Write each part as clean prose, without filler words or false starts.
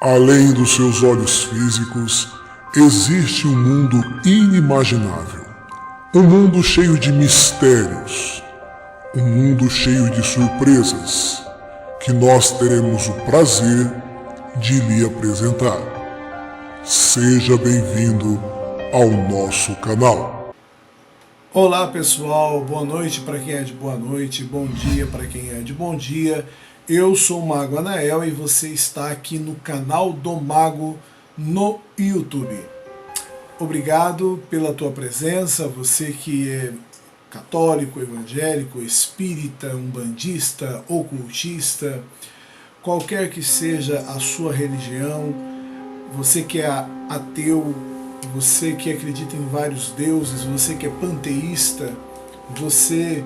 Além dos seus olhos físicos, existe um mundo inimaginável. Um mundo cheio de mistérios. Um mundo cheio de surpresas, que nós teremos o prazer de lhe apresentar. Seja bem-vindo ao nosso canal. Olá pessoal, boa noite para quem é de boa noite, bom dia para quem é de bom dia. Eu sou o Mago Anael e você está aqui no canal do Mago no YouTube. Obrigado pela tua presença, você que é católico, evangélico, espírita, umbandista, ocultista, qualquer que seja a sua religião, você que é ateu, você que acredita em vários deuses, você que é panteísta, você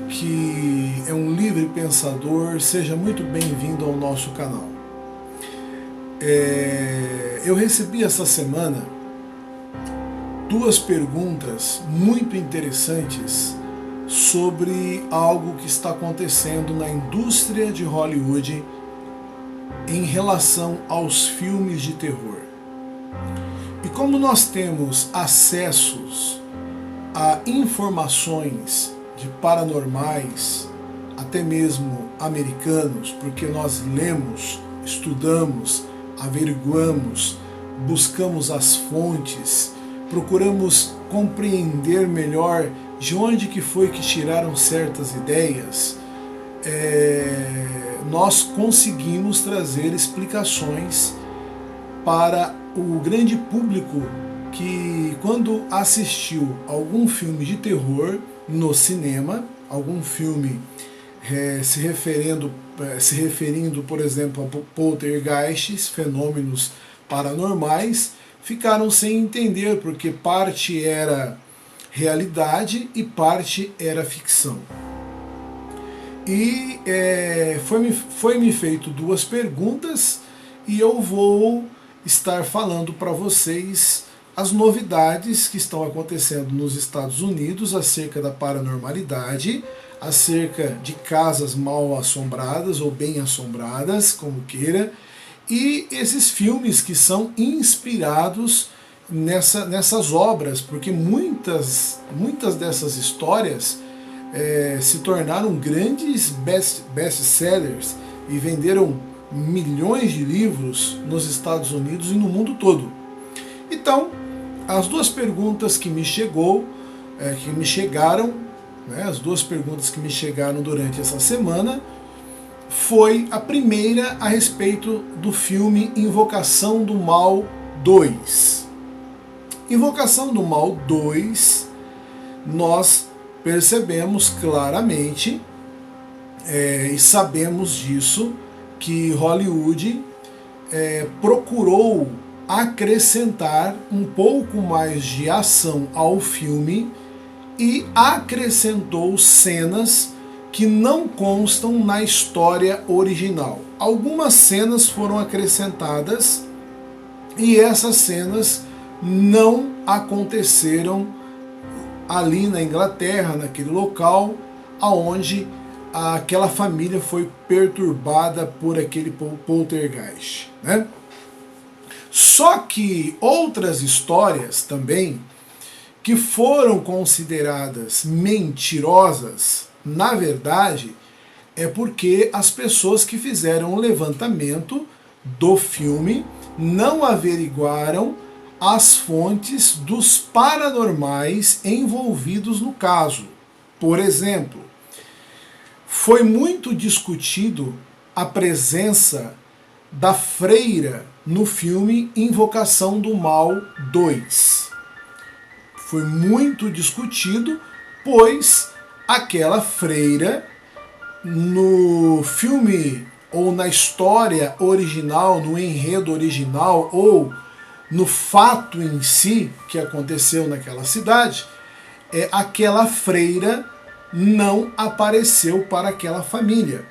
que é um livre pensador, seja muito bem-vindo ao nosso canal. Eu recebi essa semana duas perguntas muito interessantes sobre algo que está acontecendo na indústria de Hollywood em relação aos filmes de terror. E como nós temos acessos a informações de paranormais, até mesmo americanos, porque nós lemos, estudamos, averiguamos, buscamos as fontes, procuramos compreender melhor de onde que foi que tiraram certas ideias, nós conseguimos trazer explicações para o grande público que, quando assistiu algum filme de terror no cinema, algum filme se referindo, por exemplo, a poltergeists, fenômenos paranormais, ficaram sem entender, porque parte era realidade e parte era ficção. E foi-me feito duas perguntas e eu vou estar falando para vocês as novidades que estão acontecendo nos Estados Unidos acerca da paranormalidade, acerca de casas mal assombradas ou bem assombradas, como queira, e esses filmes que são inspirados nessas obras, porque muitas dessas histórias se tornaram grandes best-sellers e venderam milhões de livros nos Estados Unidos e no mundo todo. Então, as duas perguntas que me chegaram, as duas perguntas que me chegaram durante essa semana, foi a primeira a respeito do filme Invocação do Mal 2. Invocação do Mal 2, nós percebemos claramente e sabemos disso, que Hollywood procurou acrescentar um pouco mais de ação ao filme e acrescentou cenas que não constam na história original. Algumas cenas foram acrescentadas e essas cenas não aconteceram ali na Inglaterra, naquele local aonde aquela família foi perturbada por aquele poltergeist, né? Só que outras histórias também que foram consideradas mentirosas, na verdade, é porque as pessoas que fizeram o levantamento do filme não averiguaram as fontes dos paranormais envolvidos no caso. Por exemplo, foi muito discutido a presença da freira no filme Invocação do Mal 2. Foi muito discutido, pois aquela freira no filme ou na história original, no enredo original ou no fato em si que aconteceu naquela cidade, aquela freira não apareceu para aquela família.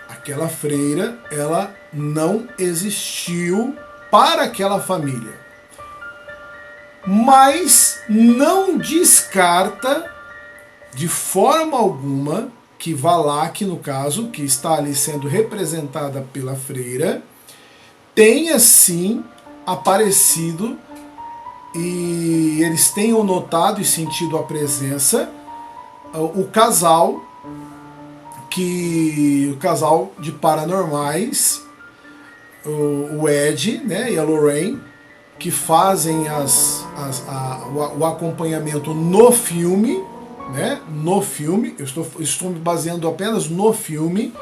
Aquela freira, ela não existiu para aquela família. Mas não descarta de forma alguma que Valak, no caso, que está ali sendo representada pela freira, tenha sim aparecido e eles tenham notado e sentido a presença, o casal de paranormais, o Ed, né, e a Lorraine, que fazem o acompanhamento no filme, né, no filme. Eu estou me baseando apenas no filme,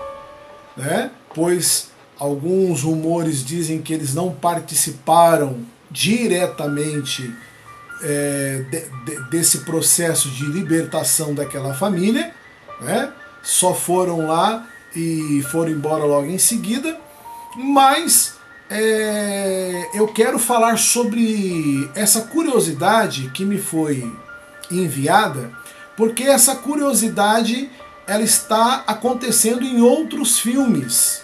né, pois alguns rumores dizem que eles não participaram diretamente desse processo de libertação daquela família, né? Só foram lá e foram embora logo em seguida. Mas eu quero falar sobre essa curiosidade que me foi enviada, porque essa curiosidade ela está acontecendo em outros filmes,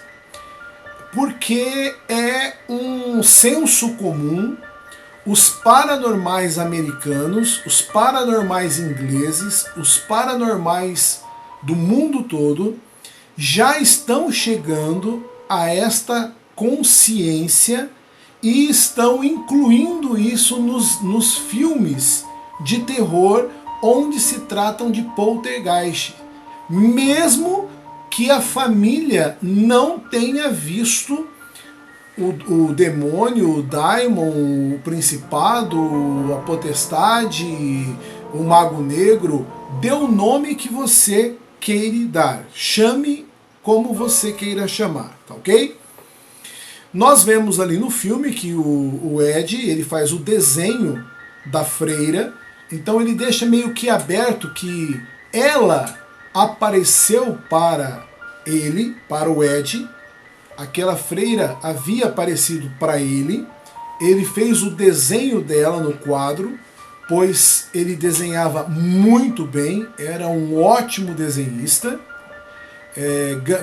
porque é um senso comum. Os paranormais americanos, os paranormais ingleses, os paranormais do mundo todo já estão chegando a esta consciência e estão incluindo isso nos filmes de terror onde se tratam de poltergeist, mesmo que a família não tenha visto o demônio, o daimon, o principado, a potestade, o mago negro. Dê o nome que você queira dar, chame como você queira chamar, tá ok? Nós vemos ali no filme que o Ed, ele faz o desenho da freira, então ele deixa meio que aberto que ela apareceu para ele, para o Ed. Aquela freira havia aparecido para ele, ele fez o desenho dela no quadro, pois ele desenhava muito bem, era um ótimo desenhista,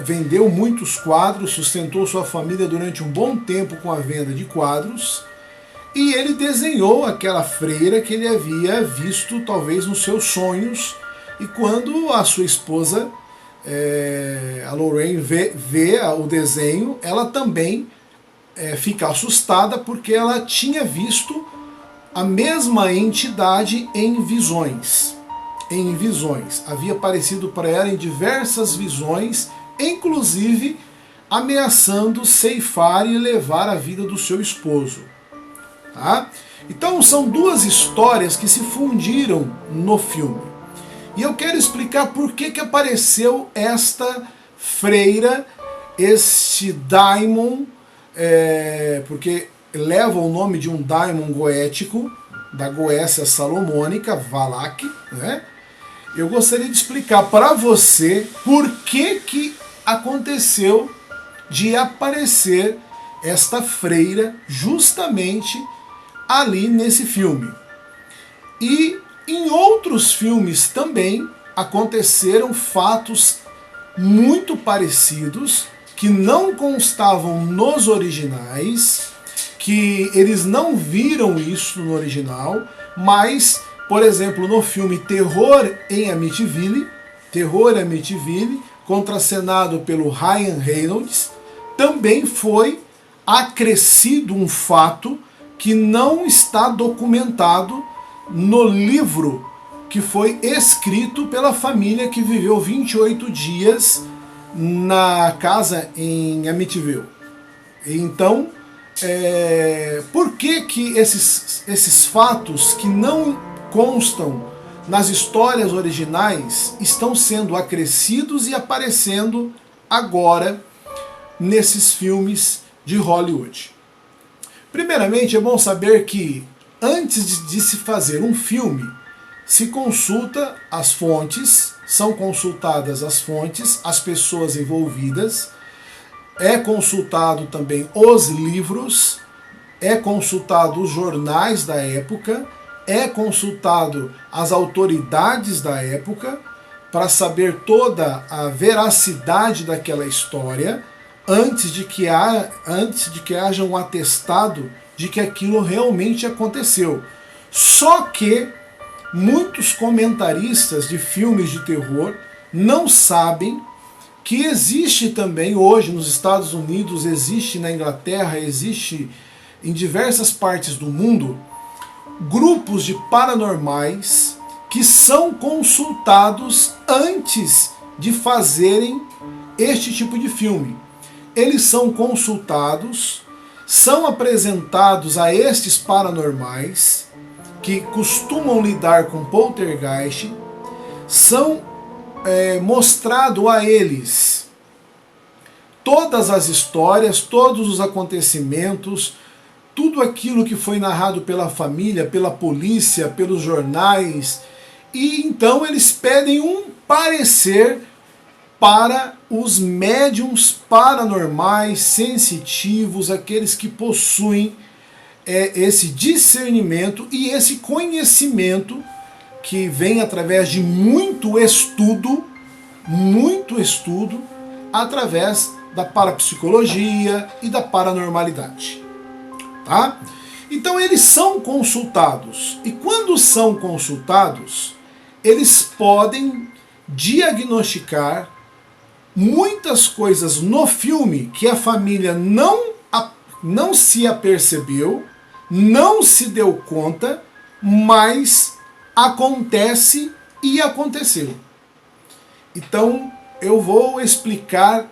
vendeu muitos quadros, sustentou sua família durante um bom tempo com a venda de quadros, e ele desenhou aquela freira que ele havia visto talvez nos seus sonhos, e quando a sua esposa, a Lorraine, vê o desenho, ela também fica assustada porque ela tinha visto a mesma entidade em visões. Havia aparecido para ela em diversas visões, inclusive ameaçando ceifar e levar a vida do seu esposo. Tá? Então são duas histórias que se fundiram no filme. E eu quero explicar por que apareceu esta freira, este daimon, porque leva o nome de um daimon goético, da Goécia Salomônica, Valak, né? Eu gostaria de explicar para você por que aconteceu de aparecer esta freira justamente ali nesse filme. E em outros filmes também aconteceram fatos muito parecidos que não constavam nos originais, que eles não viram isso no original, mas, por exemplo, no filme Terror em Amityville, contracenado pelo Ryan Reynolds, também foi acrescido um fato que não está documentado no livro que foi escrito pela família que viveu 28 dias na casa em Amityville. Então, por que esses fatos que não constam nas histórias originais estão sendo acrescidos e aparecendo agora nesses filmes de Hollywood? Primeiramente, é bom saber que antes de se fazer um filme, se consulta as fontes, são consultadas as fontes, as pessoas envolvidas, é consultado também os livros, é consultado os jornais da época, é consultado as autoridades da época para saber toda a veracidade daquela história antes de que haja um atestado de que aquilo realmente aconteceu. Só que muitos comentaristas de filmes de terror não sabem que existe também hoje nos Estados Unidos, existe na Inglaterra, existe em diversas partes do mundo, grupos de paranormais que são consultados antes de fazerem este tipo de filme. Eles são consultados, são apresentados a estes paranormais que costumam lidar com poltergeist, são mostrado a eles todas as histórias, todos os acontecimentos, tudo aquilo que foi narrado pela família, pela polícia, pelos jornais, e então eles pedem um parecer para os médiums paranormais, sensitivos, aqueles que possuem esse discernimento e esse conhecimento que vem através de muito estudo, através da parapsicologia e da paranormalidade. Tá? Então eles são consultados, e quando são consultados, eles podem diagnosticar muitas coisas no filme que a família não se apercebeu, não se deu conta, mas acontece e aconteceu. Então eu vou explicar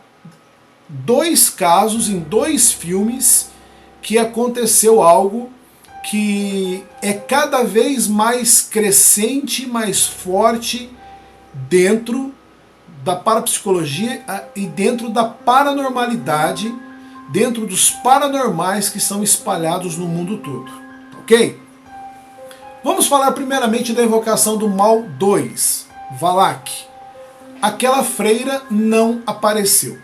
2 casos em 2 filmes que aconteceu algo que é cada vez mais crescente, mais forte dentro da parapsicologia e dentro da paranormalidade, dentro dos paranormais que são espalhados no mundo todo. Ok? Vamos falar primeiramente da invocação do mal 2, Valak. Aquela freira não apareceu.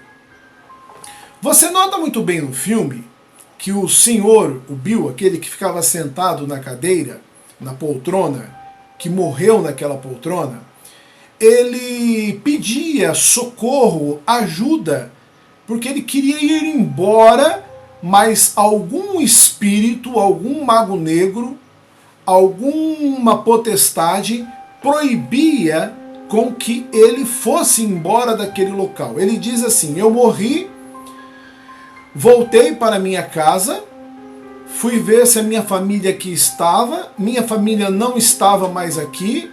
Você nota muito bem no filme que o senhor, o Bill, aquele que ficava sentado na cadeira, na poltrona, que morreu naquela poltrona, ele pedia socorro, ajuda, porque ele queria ir embora, mas algum espírito, algum mago negro, alguma potestade proibia com que ele fosse embora daquele local. Ele diz assim: eu morri, voltei para minha casa, fui ver se a minha família aqui estava, minha família não estava mais aqui,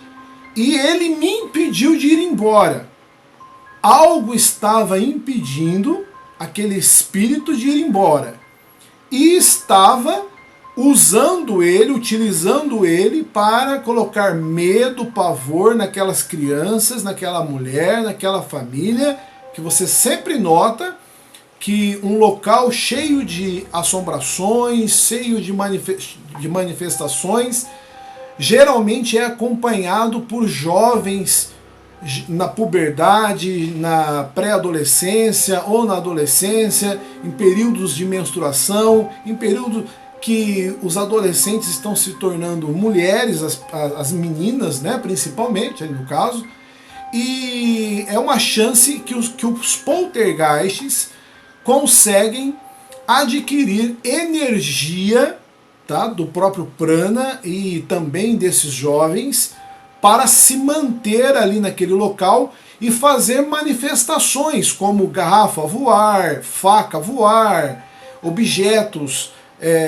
e ele me impediu de ir embora. Algo estava impedindo aquele espírito de ir embora, e estava utilizando ele para colocar medo, pavor naquelas crianças, naquela mulher, naquela família, que você sempre nota que um local cheio de assombrações, cheio de manifestações, geralmente é acompanhado por jovens na puberdade, na pré-adolescência ou na adolescência, em períodos de menstruação, em período que os adolescentes estão se tornando mulheres, as meninas, né, principalmente, no caso, e é uma chance que os poltergeists conseguem adquirir energia, tá, do próprio prana e também desses jovens para se manter ali naquele local e fazer manifestações como garrafa voar, faca voar, objetos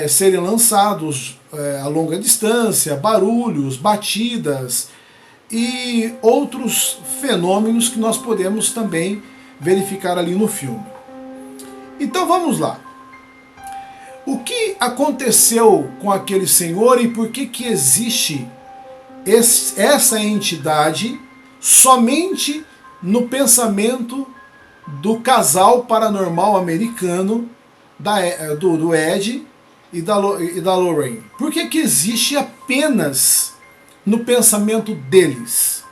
serem lançados a longa distância, barulhos, batidas e outros fenômenos que nós podemos também verificar ali no filme. Então vamos lá. O que aconteceu com aquele senhor e por que existe essa entidade somente no pensamento do casal paranormal americano do Ed e da Lorraine? Por que existe apenas no pensamento deles?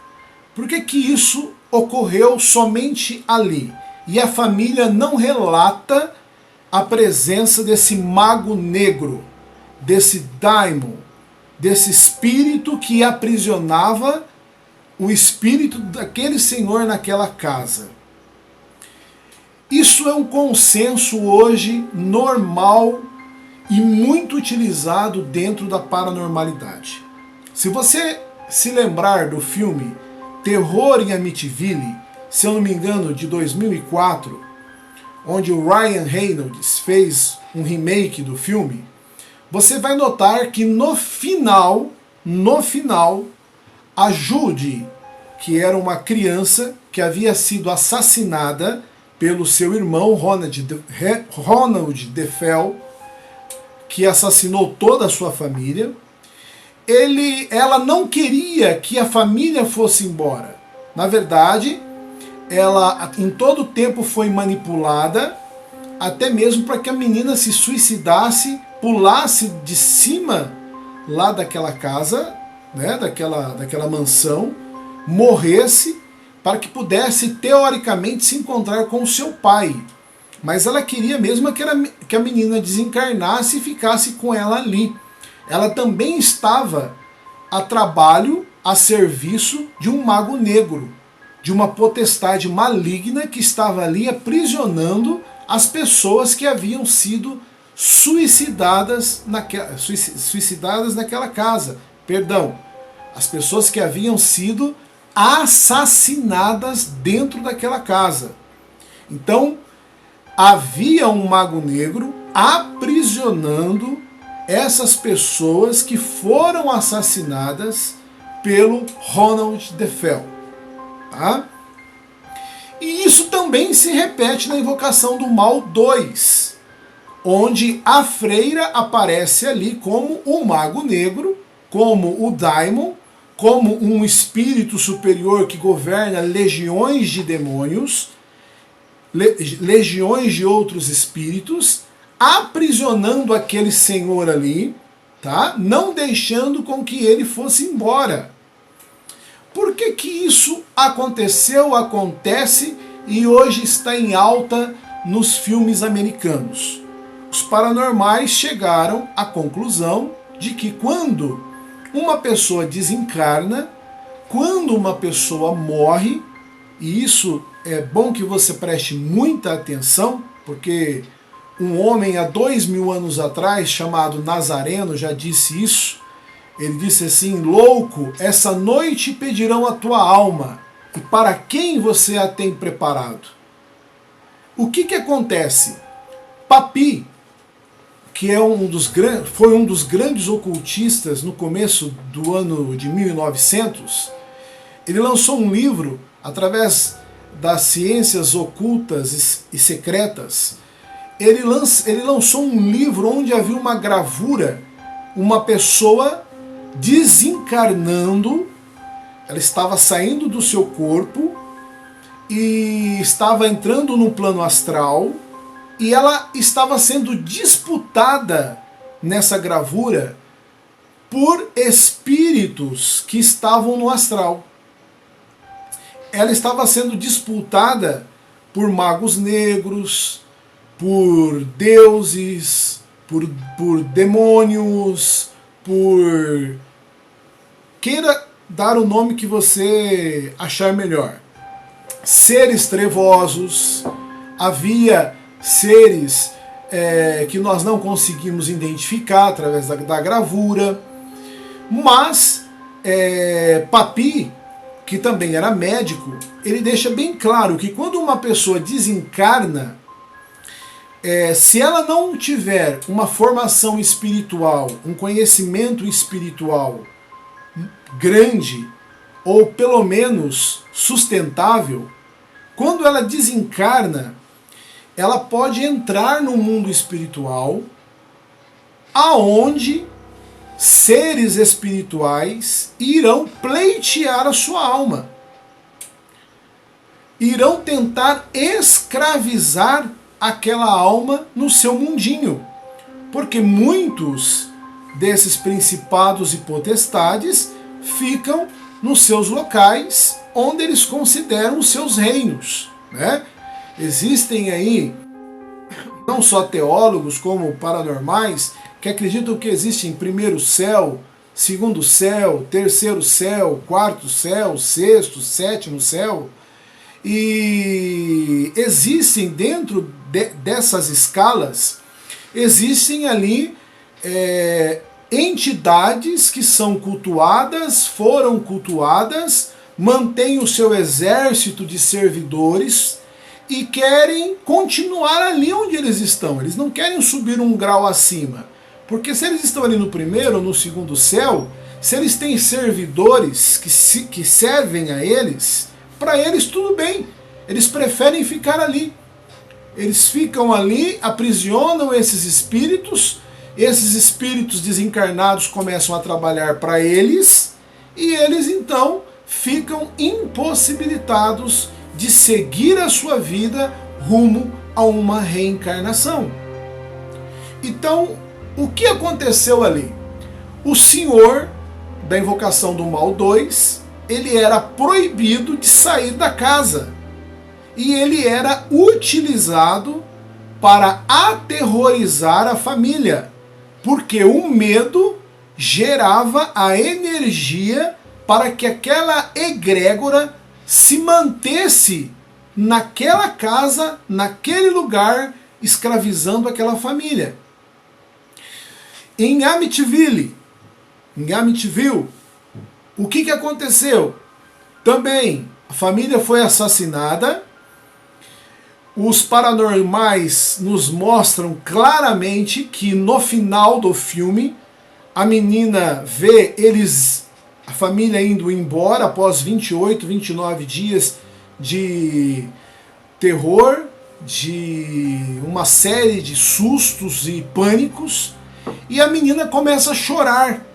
Por que isso ocorreu somente ali? E a família não relata a presença desse mago negro, desse daimon, desse espírito que aprisionava o espírito daquele senhor naquela casa. Isso é um consenso hoje normal e muito utilizado dentro da paranormalidade. Se você se lembrar do filme Terror em Amityville, se eu não me engano, de 2004, onde o Ryan Reynolds fez um remake do filme, você vai notar que no final, a Judy, que era uma criança que havia sido assassinada pelo seu irmão Ronald DeFeo, que assassinou toda a sua família, ela não queria que a família fosse embora. Na verdade, ela em todo o tempo foi manipulada, até mesmo para que a menina se suicidasse, pulasse de cima lá daquela casa, né, daquela mansão, morresse, para que pudesse teoricamente se encontrar com o seu pai. Mas ela queria mesmo que a menina desencarnasse e ficasse com ela ali. Ela também estava a trabalho, a serviço de um mago negro, de uma potestade maligna que estava ali aprisionando as pessoas que haviam sido suicidadas naquela casa. Perdão, as pessoas que haviam sido assassinadas dentro daquela casa. Então, havia um mago negro aprisionando essas pessoas que foram assassinadas pelo Ronald DeFeo. Tá? E isso também se repete na Invocação do Mal 2, onde a freira aparece ali como o mago negro, como o daimon, como um espírito superior que governa legiões de demônios, legiões de outros espíritos, aprisionando aquele senhor ali, tá? Não deixando com que ele fosse embora. Por que que isso aconteceu, acontece e hoje está em alta nos filmes americanos? Os paranormais chegaram à conclusão de que quando uma pessoa desencarna, quando uma pessoa morre, e isso é bom que você preste muita atenção, porque um homem há 2000 anos atrás, chamado Nazareno, já disse isso. Ele disse assim: louco, essa noite pedirão a tua alma, e para quem você a tem preparado? O que acontece? Papi, que foi um dos grandes ocultistas no começo do ano de 1900, ele lançou um livro através das ciências ocultas e secretas. Ele lançou um livro onde havia uma gravura, uma pessoa desencarnando, ela estava saindo do seu corpo e estava entrando no plano astral, e ela estava sendo disputada nessa gravura por espíritos que estavam no astral. Ela estava sendo disputada por magos negros, por deuses, por demônios, por... queira dar o nome que você achar melhor. Seres trevosos, havia seres que nós não conseguimos identificar através da gravura, mas Papi, que também era médico, ele deixa bem claro que quando uma pessoa desencarna, se ela não tiver uma formação espiritual, um conhecimento espiritual grande, ou pelo menos sustentável, quando ela desencarna, ela pode entrar no mundo espiritual, aonde seres espirituais irão pleitear a sua alma, irão tentar escravizar aquela alma no seu mundinho, porque muitos desses principados e potestades ficam nos seus locais, onde eles consideram os seus reinos, né? Existem aí não só teólogos como paranormais que acreditam que existe em primeiro céu, segundo céu, terceiro céu, quarto céu, sexto, sétimo céu, e existem dentro dessas escalas, existem ali entidades que são cultuadas, foram cultuadas mantêm o seu exército de servidores e querem continuar ali onde eles estão. Eles não querem subir um grau acima. Porque se eles estão ali no primeiro ou no segundo céu, se eles têm servidores que servem a eles, para eles tudo bem. Eles preferem ficar ali. Eles ficam ali, aprisionam esses espíritos desencarnados começam a trabalhar para eles, e eles então ficam impossibilitados de seguir a sua vida rumo a uma reencarnação. Então, o que aconteceu ali? O senhor da invocação do mal 2, ele era proibido de sair da casa. E ele era utilizado para aterrorizar a família, porque o medo gerava a energia para que aquela egrégora se mantesse naquela casa, naquele lugar, escravizando aquela família. Em Amityville, o que aconteceu? Também a família foi assassinada. Os paranormais nos mostram claramente que no final do filme a menina vê a família indo embora após 28, 29 dias de terror, de uma série de sustos e pânicos, e a menina começa a chorar.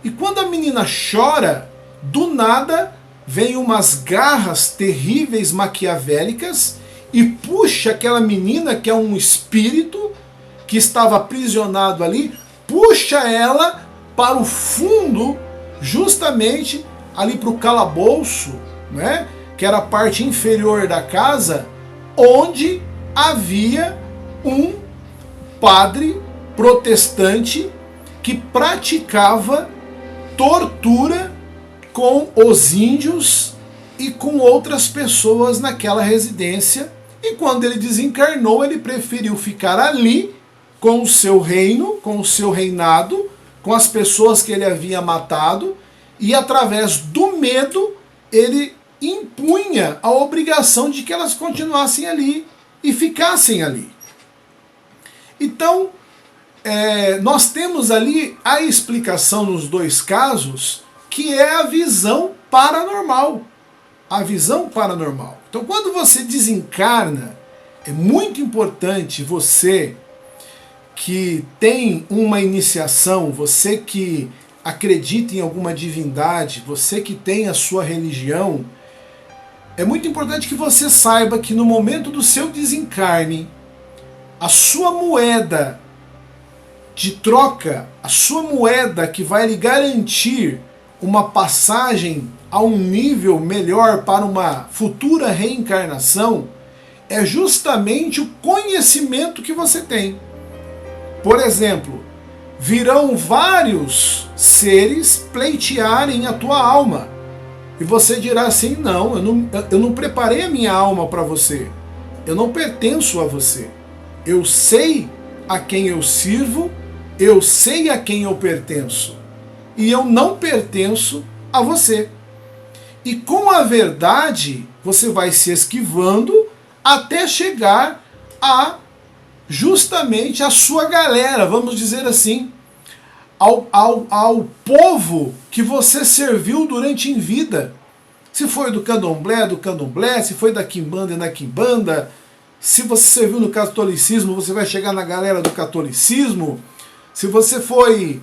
E quando a menina chora, do nada vem umas garras terríveis maquiavélicas e puxa aquela menina, que é um espírito que estava aprisionado ali, puxa ela para o fundo, justamente ali para o calabouço, né, que era a parte inferior da casa, onde havia um padre protestante que praticava tortura com os índios e com outras pessoas naquela residência. E quando ele desencarnou, ele preferiu ficar ali com o seu reino, com o seu reinado, com as pessoas que ele havia matado, e através do medo ele impunha a obrigação de que elas continuassem ali e ficassem ali. Então, nós temos ali a explicação nos dois casos, que é a visão paranormal. A visão paranormal. Então, quando você desencarna, é muito importante você que tem uma iniciação, você que acredita em alguma divindade, você que tem a sua religião, é muito importante que você saiba que no momento do seu desencarne, a sua moeda de troca, a sua moeda que vai lhe garantir uma passagem a um nível melhor para uma futura reencarnação, é justamente o conhecimento que você tem. Por exemplo, virão vários seres pleitearem a tua alma, e você dirá assim: não, eu não preparei a minha alma para você, eu não pertenço a você, eu sei a quem eu sirvo, eu sei a quem eu pertenço, e eu não pertenço a você. E com a verdade, você vai se esquivando até chegar a justamente a sua galera, vamos dizer assim, ao povo que você serviu durante em vida. Se foi do candomblé, se foi da quimbanda, na quimbanda. Se você serviu no catolicismo, você vai chegar na galera do catolicismo. Se você foi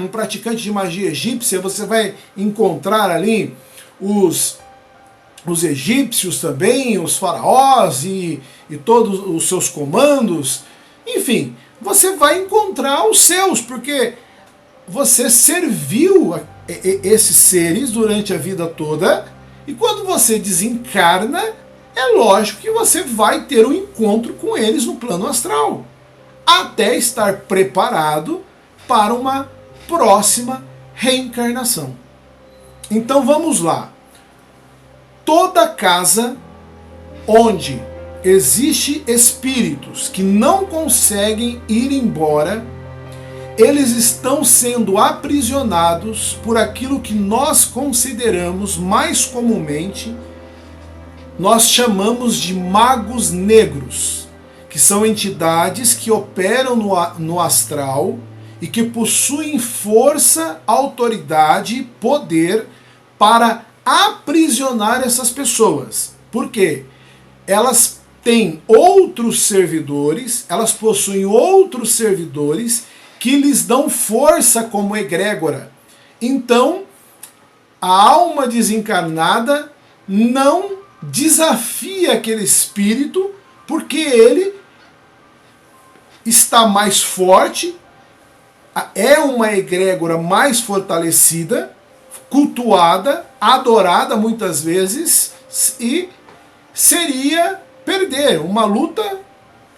um praticante de magia egípcia, você vai encontrar ali os egípcios também, os faraós e todos os seus comandos. Enfim, você vai encontrar os seus, porque você serviu esses seres durante a vida toda, e quando você desencarna, é lógico que você vai ter um encontro com eles no plano astral, até estar preparado para uma próxima reencarnação. Então vamos lá. Toda casa onde existe espíritos que não conseguem ir embora, eles estão sendo aprisionados por aquilo que nós consideramos mais comumente, nós chamamos de magos negros, que são entidades que operam no astral e que possuem força, autoridade e poder para aprisionar essas pessoas. Por quê? Elas têm outros servidores, elas possuem outros servidores que lhes dão força como egrégora. Então, a alma desencarnada não desafia aquele espírito, porque ele está mais forte, é uma egrégora mais fortalecida, cultuada, adorada muitas vezes, e seria perder uma luta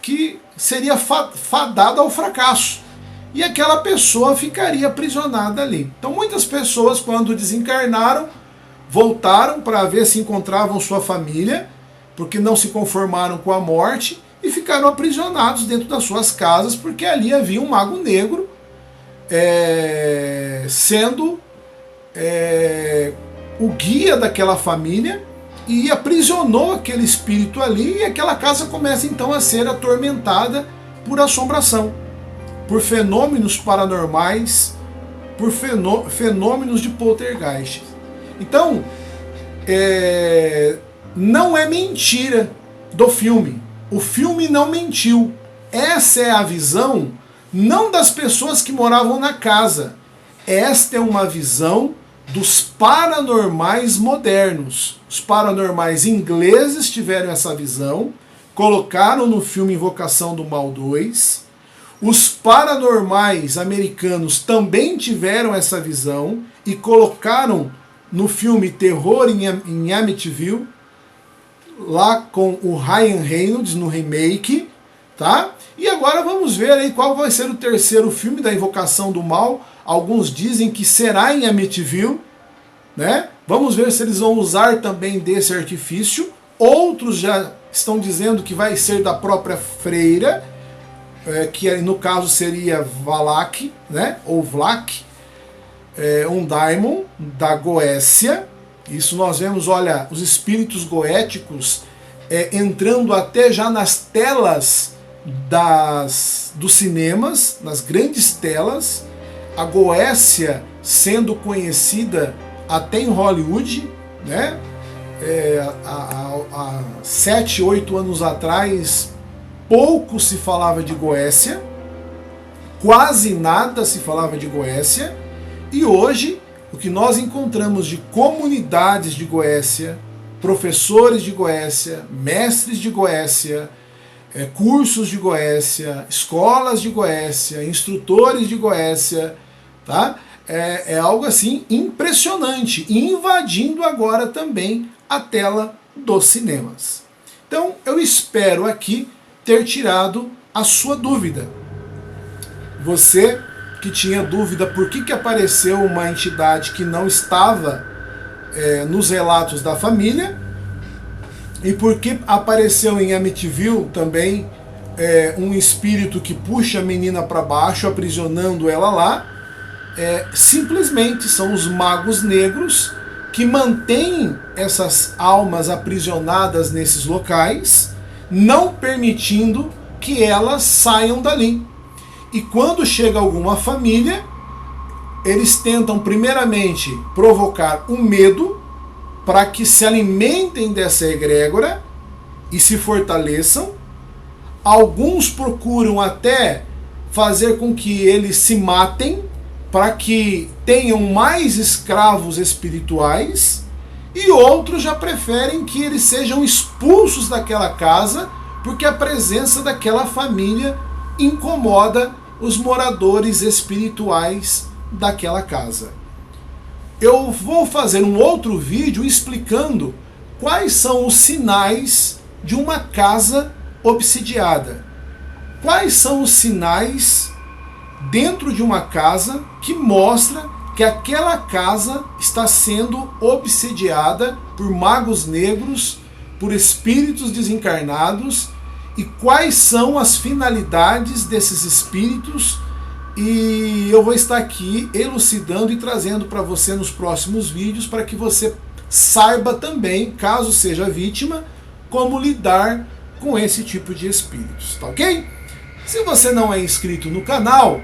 que seria fadada ao fracasso. E aquela pessoa ficaria aprisionada ali. Então muitas pessoas, quando desencarnaram, voltaram para ver se encontravam sua família, porque não se conformaram com a morte, e ficaram aprisionados dentro das suas casas, porque ali havia um mago negro sendo o guia daquela família, e aprisionou aquele espírito ali, e aquela casa começa então a ser atormentada por assombração, por fenômenos paranormais, por fenômenos de poltergeist. Então, não é mentira do filme. O filme não mentiu. Essa é a visão não das pessoas que moravam na casa. Esta é uma visão dos paranormais modernos. Os paranormais ingleses tiveram essa visão, colocaram no filme Invocação do Mal 2. Os paranormais americanos também tiveram essa visão e colocaram no filme Terror em Amityville, lá com o Ryan Reynolds no remake, tá? E agora vamos ver aí qual vai ser o terceiro filme da Invocação do Mal. Alguns dizem que será em Amityville, né? Vamos ver se eles vão usar também desse artifício. Outros já estão dizendo que vai ser da própria freira, que no caso seria Valak, né? Ou Vlak, um daimon da Goécia. Isso nós vemos, olha, os espíritos goéticos entrando até já nas telas dos cinemas, nas grandes telas. A Goécia sendo conhecida até em Hollywood, né? Há 7, 8 anos atrás, pouco se falava de Goécia, quase nada se falava de Goécia, e hoje o que nós encontramos de comunidades de Goécia, professores de Goécia, mestres de Goécia, cursos de Goécia, escolas de Goécia, instrutores de Goécia, tá? É algo assim impressionante, invadindo agora também a tela dos cinemas. Então eu espero aqui ter tirado a sua dúvida. Você que tinha dúvida por que apareceu uma entidade que não estava nos relatos da família, e por que apareceu em Amityville também um espírito que puxa a menina para baixo, aprisionando ela lá. Simplesmente são os magos negros que mantêm essas almas aprisionadas nesses locais, não permitindo que elas saiam dali. E quando chega alguma família, eles tentam primeiramente provocar o medo para que se alimentem dessa egrégora e se fortaleçam. Alguns procuram até fazer com que eles se matem para que tenham mais escravos espirituais, e outros já preferem que eles sejam expulsos daquela casa, porque a presença daquela família incomoda os moradores espirituais daquela casa. Eu vou fazer um outro vídeo explicando quais são os sinais de uma casa obsidiada. Quais são os sinais dentro de uma casa que mostra que aquela casa está sendo obsidiada por magos negros, por espíritos desencarnados, e quais são as finalidades desses espíritos E eu vou estar aqui elucidando e trazendo para você nos próximos vídeos para que você saiba também, caso seja vítima, como lidar com esse tipo de espíritos, tá ok? Se você não é inscrito no canal,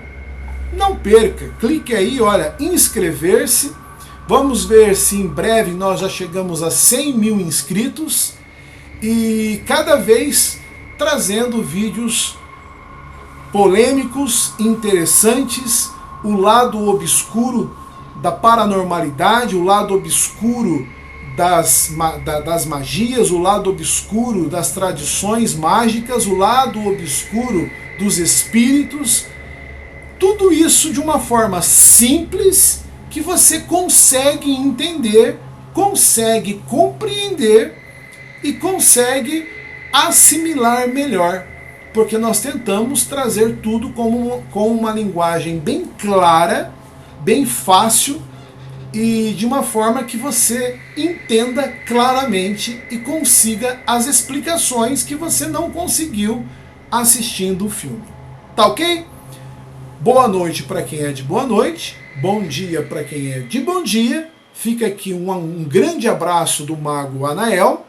não perca, clique aí, olha, inscrever-se. Vamos ver se em breve nós já chegamos a 100 mil inscritos e cada vez trazendo vídeos polêmicos, interessantes, o lado obscuro da paranormalidade, o lado obscuro das magias, o lado obscuro das tradições mágicas, o lado obscuro dos espíritos, tudo isso de uma forma simples que você consegue entender, consegue compreender e consegue assimilar melhor, porque nós tentamos trazer tudo com uma linguagem bem clara, bem fácil e de uma forma que você entenda claramente e consiga as explicações que você não conseguiu assistindo o filme. Tá ok? Boa noite para quem é de boa noite, bom dia para quem é de bom dia. Fica aqui um grande abraço do Mago Anael.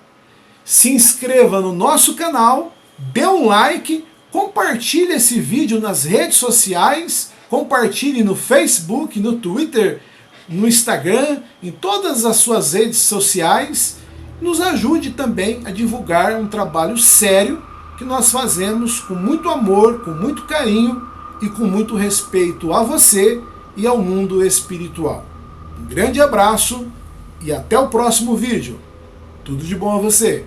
Se inscreva no nosso canal, dê um like, compartilhe esse vídeo nas redes sociais, compartilhe no Facebook, no Twitter, no Instagram, em todas as suas redes sociais. Nos ajude também a divulgar um trabalho sério que nós fazemos com muito amor, com muito carinho e com muito respeito a você e ao mundo espiritual. Um grande abraço e até o próximo vídeo. Tudo de bom a você!